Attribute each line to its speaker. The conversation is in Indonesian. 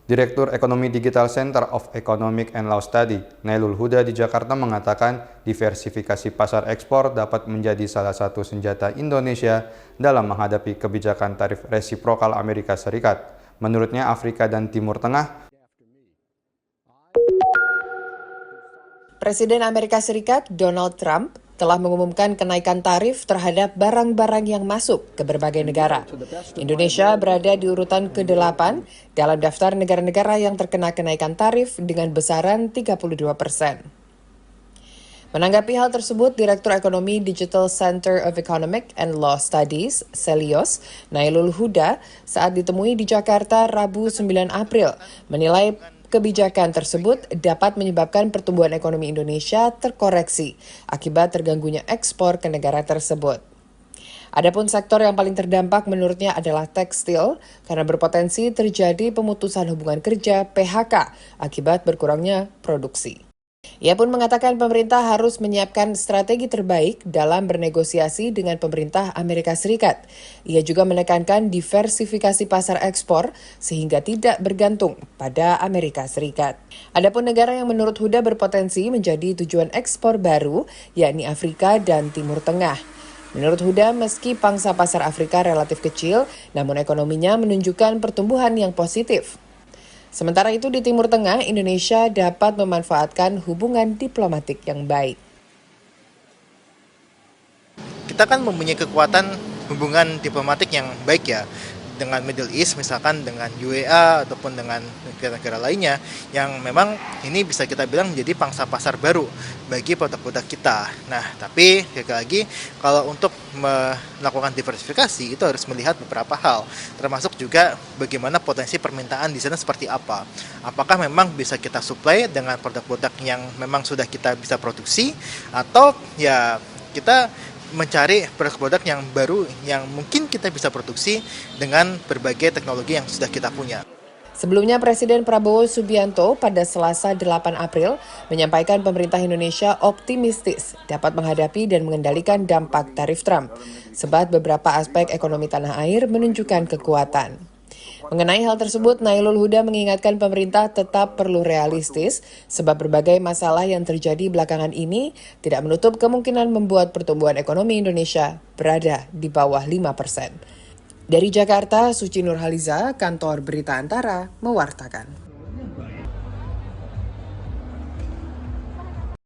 Speaker 1: Direktur Ekonomi Digital Center of Economic and Law Study, Nailul Huda di Jakarta mengatakan diversifikasi pasar ekspor dapat menjadi salah satu senjata Indonesia dalam menghadapi kebijakan tarif resiprokal Amerika Serikat. Menurutnya, Afrika dan Timur Tengah.
Speaker 2: Presiden Amerika Serikat Donald Trump telah mengumumkan kenaikan tarif terhadap barang-barang yang masuk ke berbagai negara. Indonesia berada di urutan ke-8 dalam daftar negara-negara yang terkena kenaikan tarif dengan besaran 32%. Menanggapi hal tersebut, Direktur Ekonomi Digital Center of Economic and Law Studies, Celios, Nailul Huda, saat ditemui di Jakarta Rabu 9 April, menilai kebijakan tersebut dapat menyebabkan pertumbuhan ekonomi Indonesia terkoreksi akibat terganggunya ekspor ke negara tersebut. Adapun sektor yang paling terdampak menurutnya adalah tekstil karena berpotensi terjadi pemutusan hubungan kerja (PHK) akibat berkurangnya produksi. Ia pun mengatakan pemerintah harus menyiapkan strategi terbaik dalam bernegosiasi dengan pemerintah Amerika Serikat. Ia juga menekankan diversifikasi pasar ekspor sehingga tidak bergantung pada Amerika Serikat. Adapun negara yang menurut Huda berpotensi menjadi tujuan ekspor baru, yakni Afrika dan Timur Tengah. Menurut Huda, meski pangsa pasar Afrika relatif kecil, namun ekonominya menunjukkan pertumbuhan yang positif. Sementara itu di Timur Tengah, Indonesia dapat memanfaatkan hubungan diplomatik yang baik.
Speaker 3: Kita kan mempunyai kekuatan hubungan diplomatik yang baik ya, dengan Middle East misalkan dengan UEA ataupun dengan negara-negara lainnya yang memang ini bisa kita bilang menjadi pangsa pasar baru bagi produk-produk kita. Nah, tapi sekali lagi kalau untuk melakukan diversifikasi itu harus melihat beberapa hal, termasuk juga bagaimana potensi permintaan di sana seperti apa. Apakah memang bisa kita supply dengan produk-produk yang memang sudah kita bisa produksi atau ya kita mencari produk-produk yang baru yang mungkin kita bisa produksi dengan berbagai teknologi yang sudah kita punya.
Speaker 2: Sebelumnya, Presiden Prabowo Subianto pada Selasa 8 April menyampaikan pemerintah Indonesia optimistis dapat menghadapi dan mengendalikan dampak tarif Trump, sebab beberapa aspek ekonomi tanah air menunjukkan kekuatan. Mengenai hal tersebut, Nailul Huda mengingatkan pemerintah tetap perlu realistis sebab berbagai masalah yang terjadi belakangan ini tidak menutup kemungkinan membuat pertumbuhan ekonomi Indonesia berada di bawah 5%. Dari Jakarta, Suci Nurhaliza, Kantor Berita Antara, mewartakan.